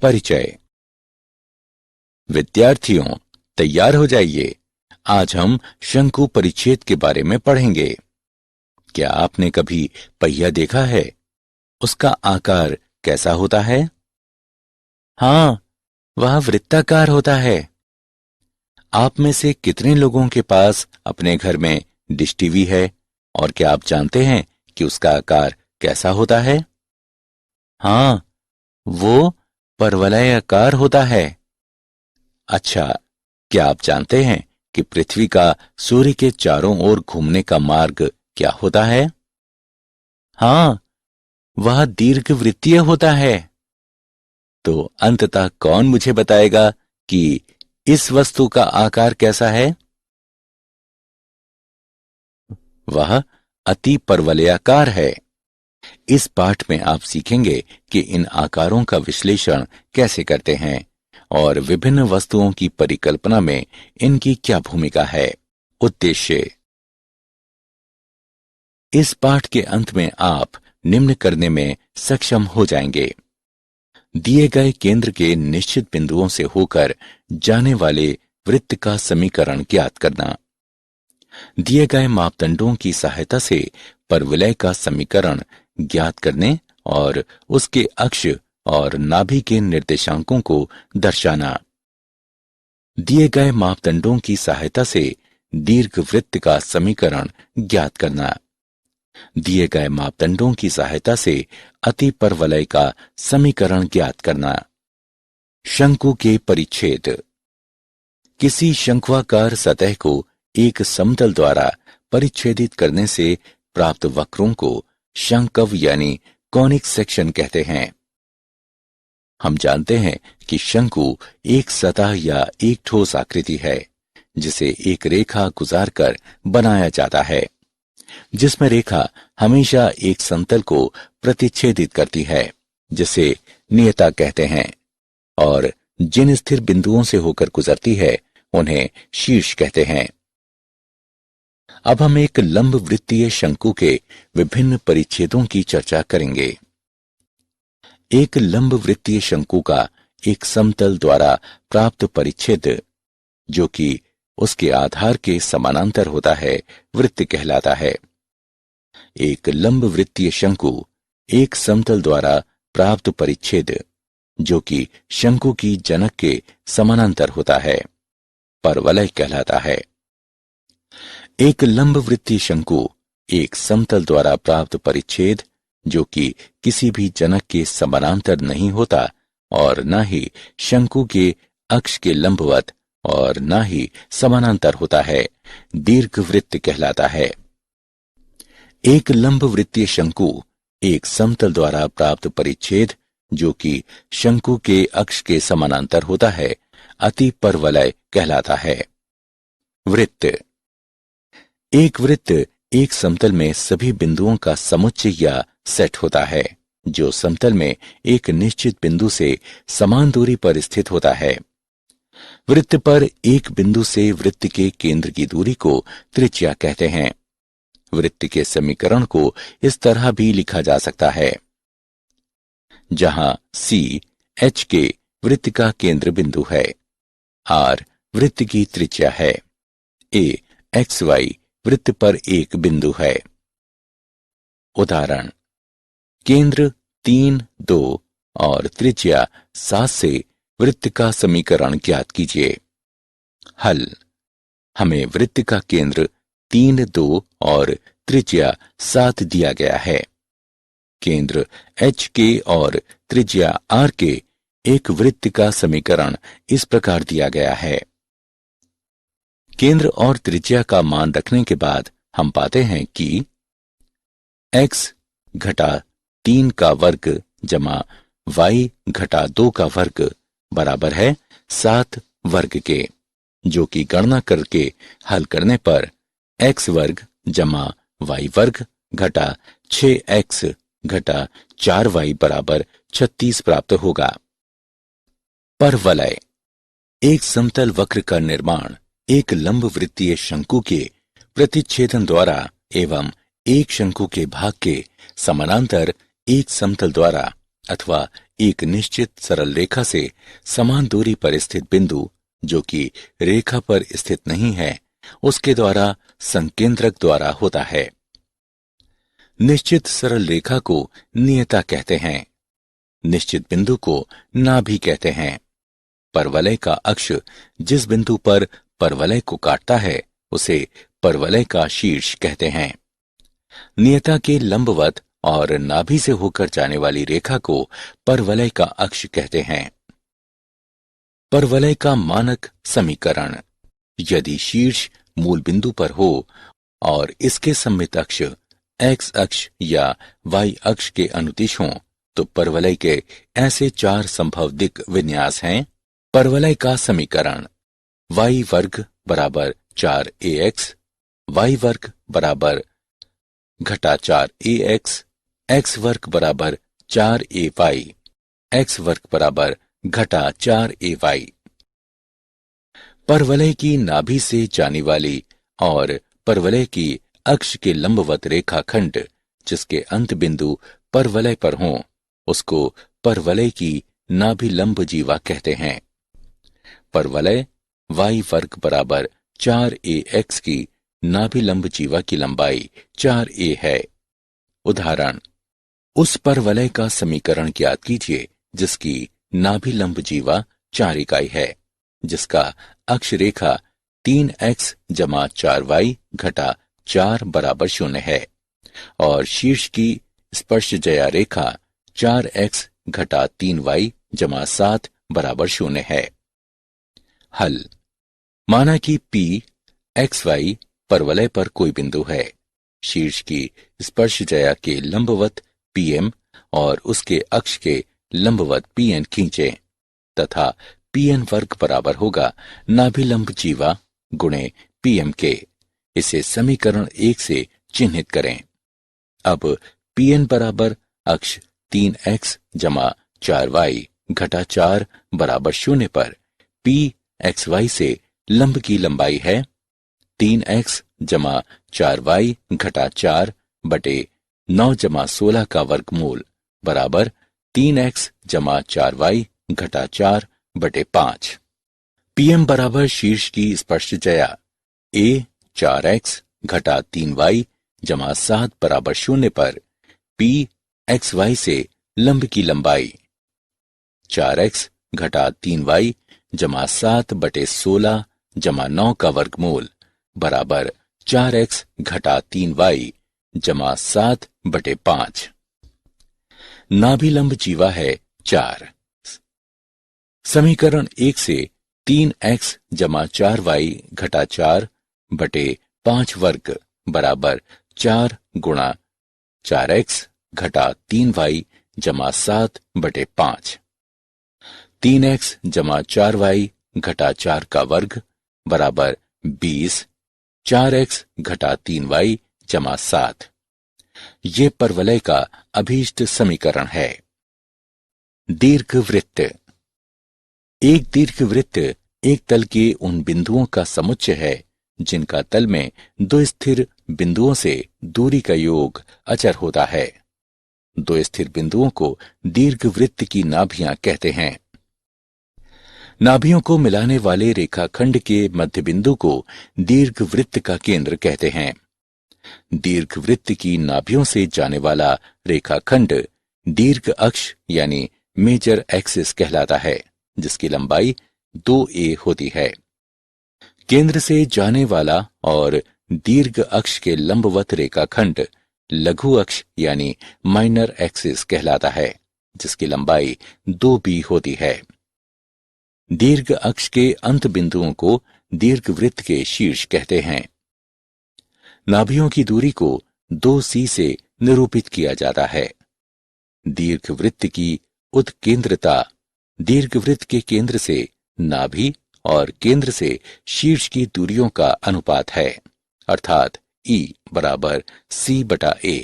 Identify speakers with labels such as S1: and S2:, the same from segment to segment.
S1: परिचय। विद्यार्थियों, तैयार हो जाइए। आज हम शंकु परिच्छेद के बारे में पढ़ेंगे। क्या आपने कभी पहिया देखा है? उसका आकार कैसा होता है? हाँ, वह वृत्ताकार होता है। आप में से कितने लोगों के पास अपने घर में डिश टीवी है और क्या आप जानते हैं कि उसका आकार कैसा होता है? हाँ, वो परवलयाकार होता है। अच्छा, क्या आप जानते हैं कि पृथ्वी का सूर्य के चारों ओर घूमने का मार्ग क्या होता है? हाँ, वह दीर्घवृत्तीय होता है। तो अंततः कौन मुझे बताएगा कि इस वस्तु का आकार कैसा है? वह अति परवलयाकार है। इस पाठ में आप सीखेंगे कि इन आकारों का विश्लेषण कैसे करते हैं और विभिन्न वस्तुओं की परिकल्पना में इनकी क्या भूमिका है। उद्देश्य। इस पाठ के अंत में आप निम्न करने में सक्षम हो जाएंगे। दिए गए केंद्र के निश्चित बिंदुओं से होकर जाने वाले वृत्त का समीकरण ज्ञात करना। दिए गए मापदंडों की सहायता से परवलय का समीकरण ज्ञात करने और उसके अक्ष और नाभि के निर्देशांकों को दर्शाना। दिए गए मापदंडों की सहायता से दीर्घवृत्त का समीकरण ज्ञात करना। दिए गए मापदंडों की सहायता से अति परवलय का समीकरण ज्ञात करना। शंकु के परिच्छेद। किसी शंक्वाकार सतह को एक समतल द्वारा परिच्छेदित करने से प्राप्त वक्रों को शंकव यानी कॉनिक सेक्शन कहते हैं। हम जानते हैं कि शंकु एक सतह या एक ठोस आकृति है जिसे एक रेखा गुजारकर बनाया जाता है, जिसमें रेखा हमेशा एक समतल को प्रतिच्छेदित करती है, जिसे नियता कहते हैं, और जिन स्थिर बिंदुओं से होकर गुजरती है उन्हें शीर्ष कहते हैं। अब हम एक लंब वृत्तीय शंकु के विभिन्न परिच्छेदों की चर्चा करेंगे। एक लंब वृत्तीय शंकु का एक समतल द्वारा प्राप्त परिच्छेद, जो कि उसके आधार के समानांतर होता है, वृत्त कहलाता है। एक लंब वृत्तीय शंकु एक समतल द्वारा प्राप्त परिच्छेद, जो कि शंकु की जनक के समानांतर होता है, परवलय कहलाता है। एक लंब वृत्तीय शंकु एक समतल द्वारा प्राप्त परिच्छेद, जो कि किसी भी जनक के समानांतर नहीं होता और न ही शंकु के अक्ष के लंबवत और न ही समानांतर होता है, दीर्घवृत्त कहलाता है। एक लंब वृत्तीय शंकु एक समतल द्वारा प्राप्त परिच्छेद, जो कि शंकु के अक्ष के समानांतर होता है, अति परवलय कहलाता है। वृत्त। एक वृत्त एक समतल में सभी बिंदुओं का समुच्चय या सेट होता है, जो समतल में एक निश्चित बिंदु से समान दूरी पर स्थित होता है। वृत्त पर एक बिंदु से वृत्त के केंद्र की दूरी को त्रिज्या कहते हैं। वृत्त के समीकरण को इस तरह भी लिखा जा सकता है, जहां C H के वृत्त का केंद्र बिंदु है, R वृत्त की त्रिज्या है, A X Y वृत्त पर एक बिंदु है। उदाहरण: केंद्र 3, 2 और त्रिज्या 7 से वृत्त का समीकरण ज्ञात कीजिए। हल: हमें वृत्त का केंद्र 3, 2 और त्रिज्या 7 दिया गया है। केंद्र H के और त्रिज्या R के एक वृत्त का समीकरण इस प्रकार दिया गया है। केंद्र और त्रिज्या का मान रखने के बाद हम पाते हैं कि x घटा 3 का वर्ग जमा y घटा 2 का वर्ग बराबर है 7 वर्ग के, जो कि गणना करके हल करने पर x वर्ग जमा y वर्ग घटा 6x घटा 4y बराबर 36 प्राप्त होगा। परवलय। एक समतल वक्र का निर्माण एक लंब वृत्तीय शंकु के प्रतिच्छेदन द्वारा एवं एक शंकु के भाग के समानांतर एक समतल द्वारा अथवा एक निश्चित सरल रेखा से समान दूरी पर स्थित बिंदु जो कि रेखा पर स्थित नहीं है, उसके द्वारा संकेंद्रक द्वारा होता है। निश्चित सरल रेखा को नियता कहते हैं। निश्चित बिंदु को नाभि कहते हैं। परवलय का अक्ष जिस बिंदु पर परवलय को काटता है उसे परवलय का शीर्ष कहते हैं। नियता के लंबवत और नाभि से होकर जाने वाली रेखा को परवलय का अक्ष कहते हैं। परवलय का मानक समीकरण: यदि शीर्ष मूल बिंदु पर हो और इसके सममित अक्ष x अक्ष या y अक्ष के अनुदिश हों, तो परवलय के ऐसे 4 संभव दिक् विन्यास हैं। परवलय का समीकरण: y वर्ग बराबर 4ax, y वर्ग बराबर घटा 4ax, x वर्ग बराबर 4ay, x वर्ग बराबर घटा 4ay। परवलय की नाभि से जाने वाली और परवलय की अक्ष के लंबवत रेखाखंड जिसके अंत बिंदु परवलय पर हों, उसको परवलय की नाभि लंब जीवा कहते हैं। परवलय y वर्ग बराबर 4ax की नाभि लंब जीवा की लंबाई 4a है। उदाहरण: उस परवलय का समीकरण ज्ञात कीजिए जिसकी नाभि लंब जीवा 4 इकाई है, जिसका अक्ष रेखा 3x जमा 4y घटा 4 बराबर 0 है और शीर्ष की स्पर्शजया रेखा 4x घटा 3y जमा 7 बराबर 0 है। हल: माना कि P XY परवलय पर कोई बिंदु है। शीर्ष की स्पर्शजया के लंबवत PM और उसके अक्ष के लंबवत PN खींचें तथा PN वर्ग बराबर होगा नाभिलंब जीवा गुणे PM के। इसे समीकरण 1 से चिन्हित करें। अब PN बराबर अक्ष 3x जमा 4y घटा 4 बराबर 0 पर P XY से लंब की लंबाई है 3x जमा 4y घटा 4 बटे 9 जमा 16 का वर्गमूल बराबर 3x जमा 4y घटा 4 बटे 5। PM बराबर शीर्ष की स्पर्शजया A 4x घटा 3y जमा 7 बराबर 0 पर P XY से लंब की लंबाई 4x घटा 3y जमा 7 बटे 16 जमा 9 का वर्गमूल बराबर 4x घटा 3y जमा 7 बटे 5। नाभिलंब जीवा है 4। समीकरण 1 से 3x जमा 4y घटा 4 बटे 5 वर्ग बराबर 4 गुणा 4x घटा 3y जमा 7 बटे 5। 3x जमा 4y घटा 4 का वर्ग बराबर 20, 4x घटा 3y जमा 7। ये परवलय का अभीष्ट समीकरण है। दीर्घवृत्त: एक दीर्घवृत्त एक तल के उन बिंदुओं का समुच्चय है जिनका तल में दो स्थिर बिंदुओं से दूरी का योग अचर होता है। दो स्थिर बिंदुओं को दीर्घवृत्त की नाभियां कहते हैं। नाभियों को मिलाने वाले रेखाखंड के मध्य बिंदु को दीर्घवृत्त का केंद्र कहते हैं। दीर्घवृत्त की नाभियों से जाने वाला रेखाखंड दीर्घ अक्ष यानी मेजर एक्सिस कहलाता है, जिसकी लंबाई 2a होती है। केंद्र से जाने वाला और दीर्घ अक्ष के लंबवत रेखाखंड लघु अक्ष यानी माइनर एक्सिस कहलाता है, जिसकी लंबाई 2b होती है। दीर्घ अक्ष के अंत बिंदुओं को दीर्घवृत्त के शीर्ष कहते हैं। नाभियों की दूरी को 2c से निरूपित किया जाता है। दीर्घवृत्त की उत्केंद्रता दीर्घवृत्त के केंद्र से नाभि और केंद्र से शीर्ष की दूरियों का अनुपात है, अर्थात E बराबर C बटा A।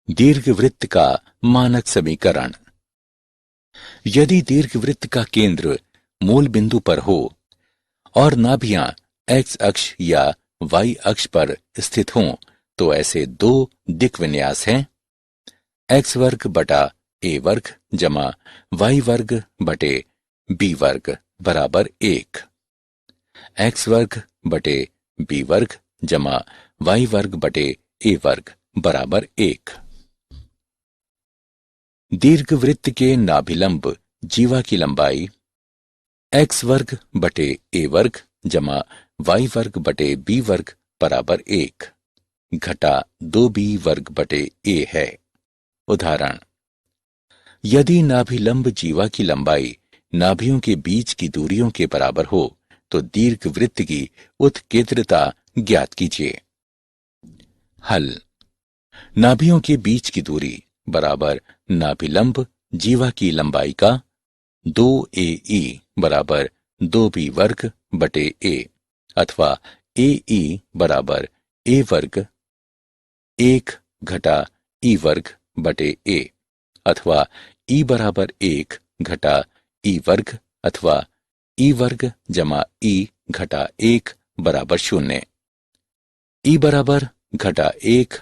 S1: दीर्घवृत्त का मानक समीकरण: यदि दीर्घवृत्त का केंद्र मूल बिंदु पर हो और नाभियां x अक्ष या y अक्ष पर स्थित हों, तो ऐसे दो दिक् विन्यास हैं। x वर्ग बटा ए वर्ग जमा वाई वर्ग बटे बी वर्ग बराबर 1। एक्स वर्ग बटे बी वर्ग जमा वाई वर्ग बटे ए वर्ग बराबर 1। दीर्घवृत्त के नाभिलंब जीवा की लंबाई एक्स वर्ग बटे ए वर्ग जमा वाई वर्ग बटे बी वर्ग बराबर 1 घटा 2b वर्ग बटे ए है। उदाहरण, यदि नाभिलंब जीवा की लंबाई नाभियों के बीच की दूरियों के बराबर हो तो दीर्घवृत्त की उत्केंद्रता ज्ञात कीजिए। हल, नाभियों के बीच की दूरी बराबर नाभिलंब जीवा की लंबाई का 2ae बराबर 2b वर्ग बटे ए अथवा ae बराबर ए वर्ग 1 घटा ई वर्ग बटे ए अथवा ई बराबर 1 घटा ई वर्ग अथवा ई वर्ग जमा ई घटा 1 बराबर 0। ई बराबर घटा 1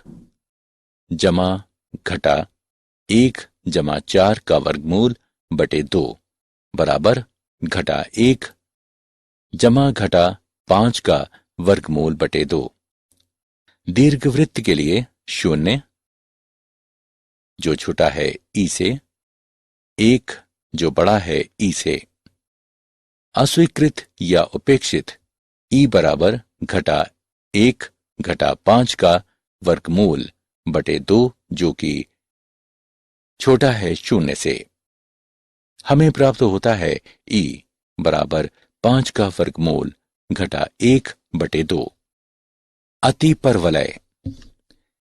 S1: जमा घटा 1 जमा 4 का वर्गमूल बटे 2 बराबर घटा 1 जमा घटा 5 का वर्गमूल बटे 2। दीर्घवृत्त के लिए 0 जो छोटा है ई से, 1 जो बड़ा है ई से। अस्वीकृत या उपेक्षित ई बराबर घटा 1 घटा 5 का वर्गमूल बटे 2 जो कि छोटा है 0 से। हमें प्राप्त होता है ई बराबर 5 का वर्गमूल घटा 1 बटे 2। अतिपरवलय,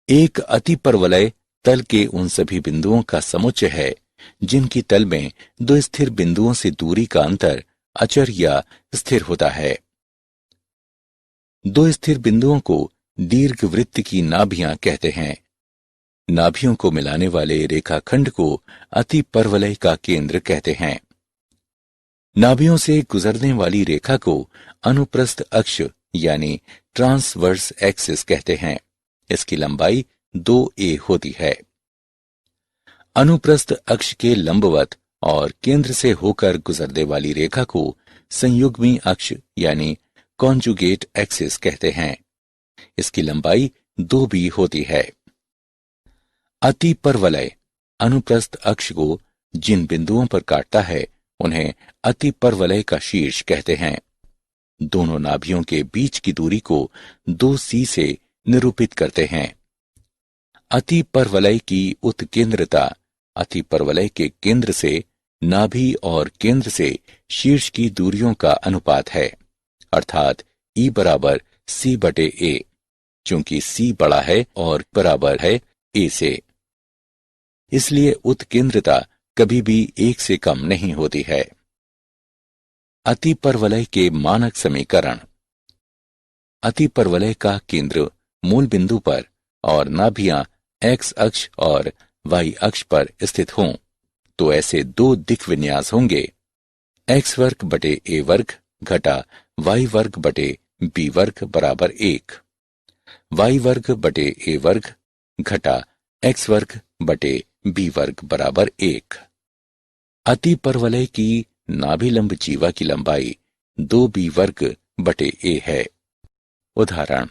S1: एक अतिपरवलय तल के उन सभी बिंदुओं का समुच्चय है जिनकी तल में दो स्थिर बिंदुओं से दूरी का अंतर अचर या स्थिर होता है। दो स्थिर बिंदुओं को दीर्घवृत्त की नाभियां कहते हैं। नाभियों को मिलाने वाले रेखाखंड को अतिपरवलय का केंद्र कहते हैं। नाभियों से गुजरने वाली रेखा को अनुप्रस्थ अक्ष यानी ट्रांसवर्स एक्सिस कहते हैं। इसकी लंबाई 2a होती है। अनुप्रस्थ अक्ष के लंबवत और केंद्र से होकर गुजरने वाली रेखा को संयुग्मी अक्ष यानी कॉन्जुगेट एक्सिस कहते हैं। इसकी लंबाई 2b होती है। अतिपरवलय अनुप्रस्थ अक्ष को जिन बिंदुओं पर काटता है उन्हें अतिपरवलय का शीर्ष कहते हैं। दोनों नाभियों के बीच की दूरी को 2c से निरूपित करते हैं। अतिपरवलय की उत्केंद्रता अतिपरवलय के केंद्र से नाभि और केंद्र से शीर्ष की दूरियों का अनुपात है, अर्थात E बराबर c बटे a, चूंकि c बड़ा है और बराबर है a से, इसलिए उत्केंद्रता कभी भी 1 से कम नहीं होती है। अतिपरवलय के मानक समीकरण। अतिपरवलय का केंद्र मूल बिंदु पर और नाभियां x अक्ष और y अक्ष पर स्थित हों तो ऐसे दो दिक् विन्यास होंगे, x वर्ग बटे a वर्ग घटा y वर्ग बटे b वर्ग बराबर 1, y वर्ग बटे a वर्ग घटा x वर्ग बटे b वर्ग बराबर 1। अतिपरवलय की नाभिलंब जीवा की लंबाई 2b वर्ग बटे a है। उदाहरण,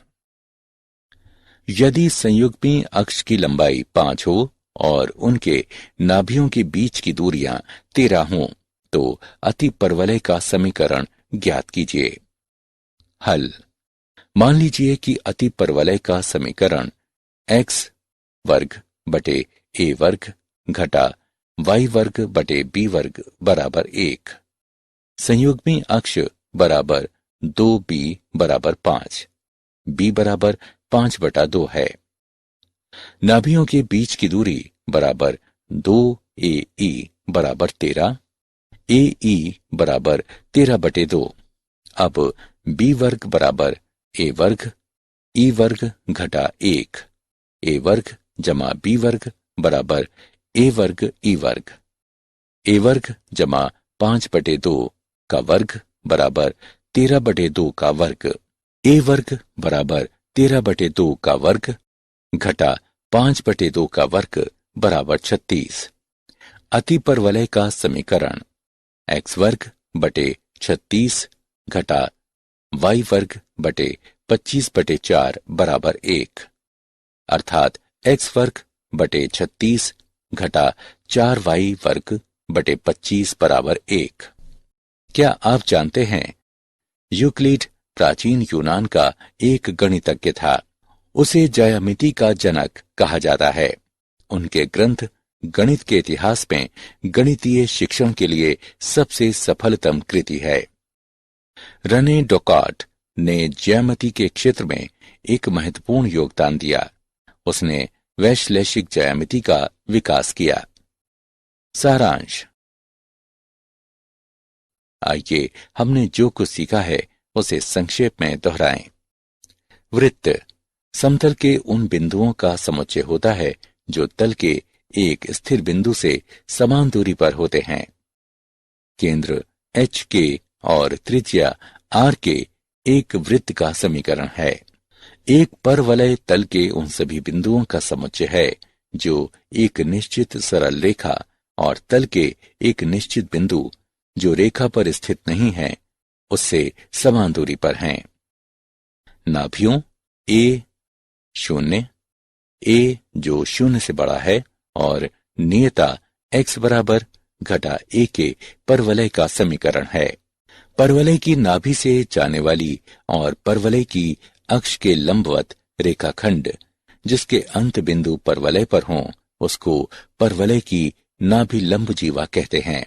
S1: यदि संयुग्मी अक्ष की लंबाई 5 हो और उनके नाभियों के बीच की दूरियां 13 हों तो अतिपरवलय का समीकरण ज्ञात कीजिए। हल, मान लीजिए कि अतिपरवलय का समीकरण x वर्ग बटे a वर्ग घटा y वर्ग बटे b वर्ग बराबर 1, संयुग्मी अक्ष बराबर 2b बराबर 5, b बराबर 5 बटा 2 है। नाभियों के बीच की दूरी बराबर 2ae बराबर 13, ae बराबर 13 बटे 2। अब b वर्ग बराबर a वर्ग e वर्ग घटा 1, a वर्ग जमा b वर्ग बराबर a वर्ग e वर्ग, a वर्ग जमा 5 बटे 2 का वर्ग बराबर 13 बटे 2 का वर्ग, a वर्ग बराबर 13 बटे 2 का वर्ग घटा 5 बटे 2 का वर्ग बराबर 36। अति परवलय का समीकरण x वर्ग बटे 36 घटा y वर्ग बटे 25 बटे 4 बराबर 1, अर्थात x वर्ग बटे 36 घटा 4y वर्ग बटे 25 बराबर 1। क्या आप जानते हैं, यूक्लिड प्राचीन यूनान का एक गणितज्ञ था। उसे ज्यामिति का जनक कहा जाता है। उनके ग्रंथ गणित के इतिहास में गणितीय शिक्षण के लिए सबसे सफलतम कृति है। रने डेकार्ट ने ज्यामिति के क्षेत्र में एक महत्वपूर्ण योगदान दिया। उसने वैश्लेषिक ज्यामिति का विकास किया। सारांश। आइए हमने जो कुछ सीखा है उसे संक्षेप में दोहराएं। वृत्त समतल के उन बिंदुओं का समुच्चय होता है जो तल के एक स्थिर बिंदु से समान दूरी पर होते हैं। केंद्र एच के और त्रिज्या आर के एक वृत्त का समीकरण है। एक परवलय तल के उन सभी बिंदुओं का समुच्चय है जो एक निश्चित सरल रेखा और तल के एक निश्चित बिंदु जो रेखा पर स्थित नहीं है उससे समान दूरी पर हैं। नाभियों ए 0, ए जो 0 से बड़ा है और नियता x बराबर घटा a के परवलय का समीकरण है। परवलय की नाभि से जाने वाली और परवलय की अक्ष के लंबवत रेखाखंड जिसके अंत बिंदु परवलय पर हों उसको परवलय की नाभि लंब जीवा कहते हैं।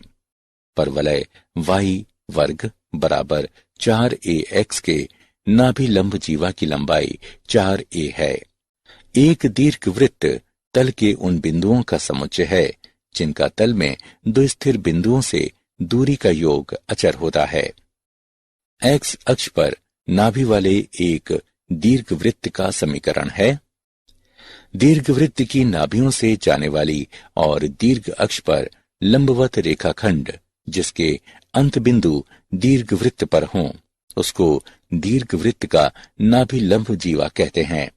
S1: परवलय y वर्ग बराबर 4ax के नाभि लंब जीवा की लंबाई 4a है। एक दीर्घवृत्त तल के उन बिंदुओं का समुच्चय है जिनका तल में दो स्थिर बिंदुओं से दूरी का योग अचर होता है। x अक्ष पर नाभि वाले एक दीर्घवृत्त का समीकरण है। दीर्घवृत्त की नाभियों से जाने वाली और दीर्घ अक्ष पर लंबवत रेखाखंड जिसके अंत बिंदु दीर्घवृत्त पर हों उसको दीर्घवृत्त का नाभि लंब जीवा कहते हैं।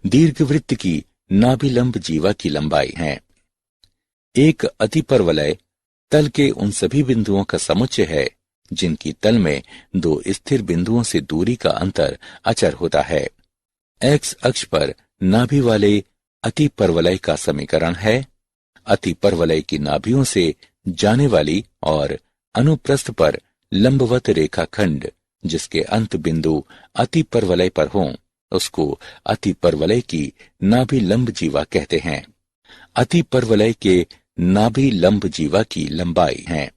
S1: दीर्घवृत्त की नाभि लंब जीवा की लंबाई है। एक अतिपरवलय तल के उन सभी बिंदुओं का समुच्चय है जिनकी तल में दो स्थिर बिंदुओं से दूरी का अंतर अचर होता है। x अक्ष पर नाभि वाले अतिपरवलय का समीकरण है। अतिपरवलय की नाभियों से जाने वाली और अनुप्रस्थ पर लंबवत रेखाखंड जिसके अंत बिंदु अतिपरवलय पर हों उसको अतिपरवलय की नाभि लंब जीवा कहते हैं। अतिपरवलय के नाभि लंब जीवा की लंबाई है।